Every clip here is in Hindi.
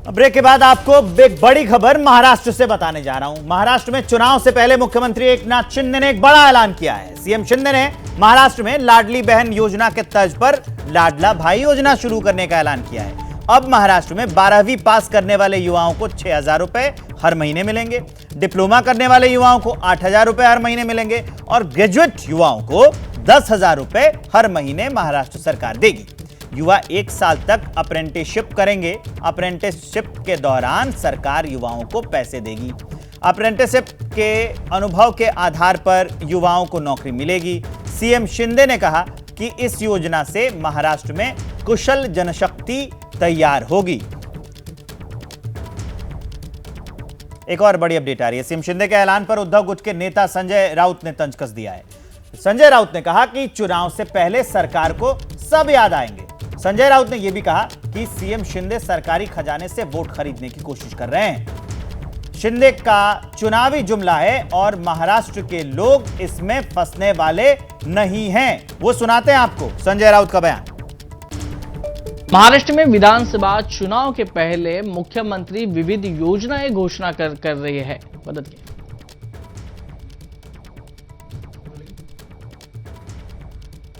ब्रेक के बाद आपको एक बड़ी खबर महाराष्ट्र से बताने जा रहा हूं। महाराष्ट्र में चुनाव से पहले मुख्यमंत्री एकनाथ शिंदे ने एक बड़ा ऐलान किया है। सीएम शिंदे ने महाराष्ट्र में लाडली बहन योजना के तर्ज पर लाडला भाई योजना शुरू करने का ऐलान किया है। अब महाराष्ट्र में 12वीं पास करने वाले युवाओं को 6,000 रुपए हर महीने मिलेंगे, डिप्लोमा करने वाले युवाओं को 8,000 रुपए हर महीने मिलेंगे और ग्रेजुएट युवाओं को 10,000 रुपए हर महीने महाराष्ट्र सरकार देगी। युवा 1 साल तक अप्रेंटिसशिप करेंगे। अप्रेंटिसशिप के दौरान सरकार युवाओं को पैसे देगी। अप्रेंटिसशिप के अनुभव के आधार पर युवाओं को नौकरी मिलेगी। सीएम शिंदे ने कहा कि इस योजना से महाराष्ट्र में कुशल जनशक्ति तैयार होगी। एक और बड़ी अपडेट आ रही है। सीएम शिंदे के ऐलान पर उद्धव गुट के नेता संजय राउत ने तंज कस दिया है। संजय राउत ने कहा कि चुनाव से पहले सरकार को सब याद आएंगे। संजय राउत ने यह भी कहा कि सीएम शिंदे सरकारी खजाने से वोट खरीदने की कोशिश कर रहे हैं। शिंदे का चुनावी जुमला है और महाराष्ट्र के लोग इसमें फंसने वाले नहीं हैं। वो सुनाते हैं आपको संजय राउत का बयान। महाराष्ट्र में विधानसभा चुनाव के पहले मुख्यमंत्री विविध योजनाएं घोषणा कर रही है।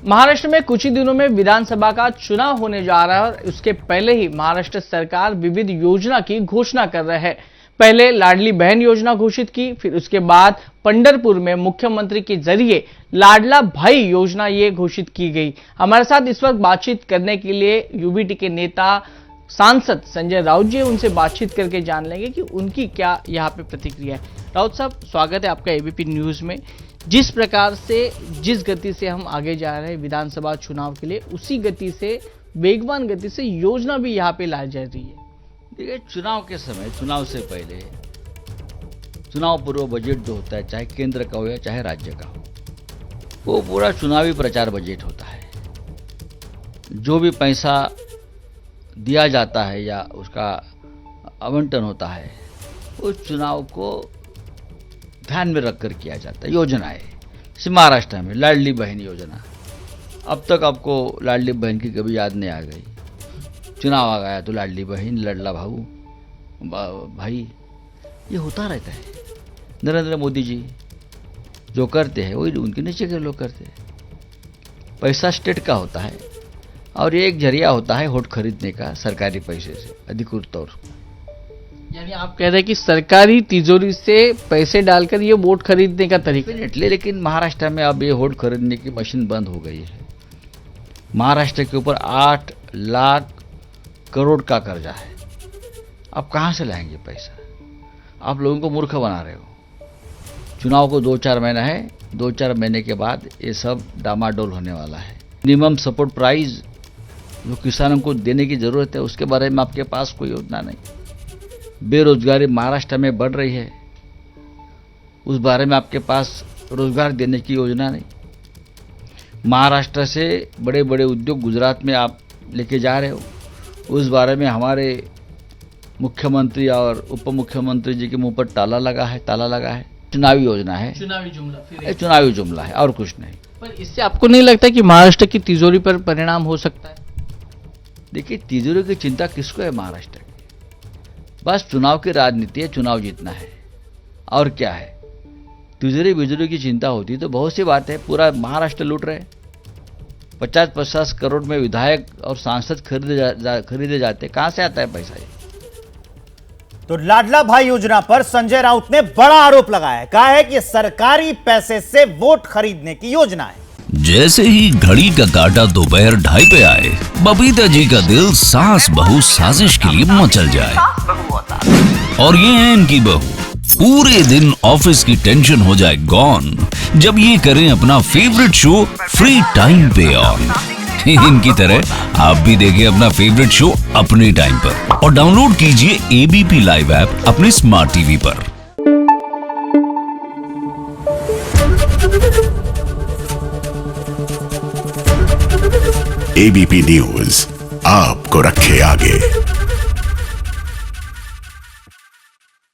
महाराष्ट्र में कुछ ही दिनों में विधानसभा का चुनाव होने जा रहा है और उसके पहले ही महाराष्ट्र सरकार विविध योजना की घोषणा कर रहा है। पहले लाडली बहन योजना घोषित की, फिर उसके बाद पंढरपुर में मुख्यमंत्री के जरिए लाडला भाई योजना ये घोषित की गई। हमारे साथ इस वक्त बातचीत करने के लिए यूबीटी के नेता सांसद संजय राउत जी, उनसे बातचीत करके जान लेंगे कि उनकी क्या यहाँ पे प्रतिक्रिया है। राउत साहब, स्वागत है आपका एबीपी न्यूज में। जिस प्रकार से, जिस गति से हम आगे जा रहे हैं विधानसभा चुनाव के लिए, उसी गति से, वेगवान गति से योजना भी यहाँ पे लाई जा रही है। देखिए, चुनाव के समय, चुनाव से पहले चुनाव पूर्व बजट जो होता है, चाहे केंद्र का हो या चाहे राज्य का हो, वो पूरा चुनावी प्रचार बजट होता है। जो भी पैसा दिया जाता है या उसका आवंटन होता है, वो चुनाव को ध्यान में रखकर किया जाता है। योजनाएं जैसे महाराष्ट्र में लाडली बहन योजना, अब तक आपको लाडली बहन की कभी याद नहीं आ गई। चुनाव आ गया तो लाडली बहन, लड़ला भाऊ, भाई, ये होता रहता है। नरेंद्र मोदी जी जो करते हैं वही उनके नीचे के लोग करते हैं। पैसा स्टेट का होता है और ये एक जरिया होता है वोट खरीदने का सरकारी पैसे से, अधिकृत तौर। यानी आप कह रहे हैं कि सरकारी तिजोरी से पैसे डालकर ये वोट खरीदने का तरीका। लेकिन महाराष्ट्र में अब ये वोट खरीदने की मशीन बंद हो गई है। महाराष्ट्र के ऊपर 8 लाख करोड़ का कर्जा है। आप कहाँ से लाएंगे पैसा? आप लोगों को मूर्ख बना रहे हो। चुनाव को 2-4 महीना है, 2-4 महीने के बाद ये सब डामाडोल होने वाला है। मिनिमम सपोर्ट प्राइस जो किसानों को देने की जरूरत है, उसके बारे में आपके पास कोई योजना नहीं। बेरोजगारी महाराष्ट्र में बढ़ रही है, उस बारे में आपके पास रोजगार देने की योजना नहीं। महाराष्ट्र से बड़े बड़े उद्योग गुजरात में आप लेके जा रहे हो, उस बारे में हमारे मुख्यमंत्री और उप मुख्यमंत्री जी के मुंह पर ताला लगा है। चुनावी योजना है, चुनावी जुमला है और कुछ नहीं। पर इससे आपको नहीं लगता कि महाराष्ट्र की तिजोरी पर परिणाम हो सकता है? देखिए, तिजोरी की चिंता किसको है महाराष्ट्र की? बस चुनाव की राजनीति है, चुनाव जीतना है और क्या है। तिजोरी बिजोरी की चिंता होती तो बहुत सी बात है। पूरा महाराष्ट्र लूट रहे, 50-50 करोड़ में विधायक और सांसद खरीदे जाते। कहां से आता है पैसा ये? तो लाडला भाई योजना पर संजय राउत ने बड़ा आरोप लगाया है। कहा है कि सरकारी पैसे से वोट खरीदने की योजना है। जैसे ही घड़ी का काटा दोपहर 2:30 पे आए, बबीता जी का दिल सास बहू साजिश के लिए मचल जाए। और ये है इनकी बहू, पूरे दिन ऑफिस की टेंशन हो जाए गॉन जब ये करें अपना फेवरेट शो फ्री टाइम पे ऑन। इनकी तरह आप भी देखिए अपना फेवरेट शो अपने टाइम पर और डाउनलोड कीजिए एबीपी लाइव ऐप अपने स्मार्ट टीवी पर। एबीपी न्यूज आपको रखे आगे।